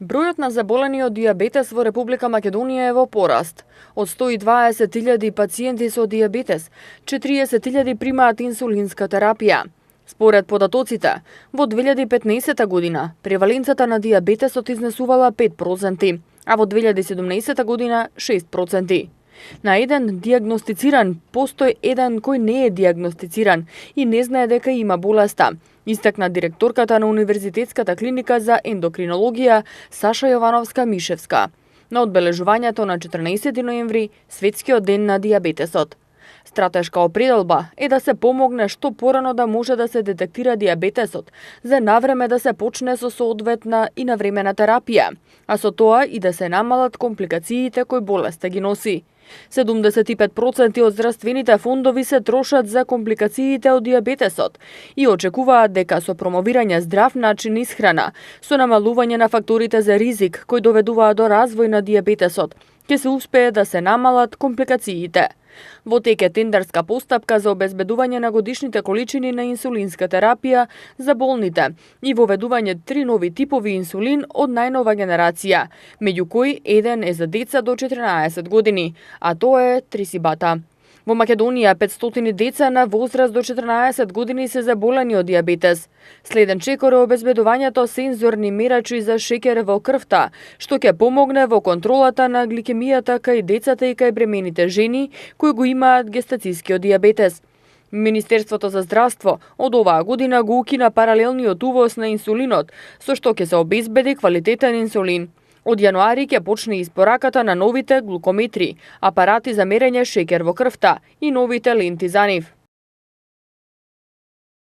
Бројот на заболени од дијабетес во Република Македонија е во пораст. Од 120.000 пациенти со дијабетес, 40.000 примаат инсулинска терапија. Според податоците, во 2015 година преваленцата на дијабетесот изнесувала 5%, а во 2017 година 6%. На еден диагностициран постои еден кој не е диагностициран и не знае дека има болеста, истакна директорката на Универзитетската клиника за ендокринологија Саша Јовановска-Мишевска на одбележувањето на 14 ноември, Светскиот ден на дијабетесот. Стратешка определба е да се помогне што порано да може да се детектира дијабетесот, за навреме да се почне со соодветна и навремена терапија, а со тоа и да се намалат компликациите кои болеста ги носи. 75% од здравствените фондови се трошат за компликациите од дијабетесот и очекуваат дека со промовирање здрав начин исхрана, со намалување на факторите за ризик кои доведуваат до развој на дијабетесот, ќе се успее да се намалат компликациите. Во тек е тендерска постапка за обезбедување на годишните количини на инсулинска терапија за болните и воведување 3 нови типови инсулин од најнова генерација, меѓу кои еден е за деца до 14 години, а тоа е Трисибата. Во Македонија 500 деца на возраст до 14 години се заболени од дијабетес. Следен чекор е обезбедувањето сензорни мерачи за шеќер во крвта, што ќе помогне во контролата на гликемијата кај децата и кај бремените жени кои го имаат гестацискиот дијабетес. Министерството за здравство од оваа година го укина паралелниот увоз на инсулинот, со што ќе се обезбеди квалитетен инсулин. Од јануари ќе почне испораката на новите глукометри, апарати за мерење шеќер во крвта и новите ленти за нив.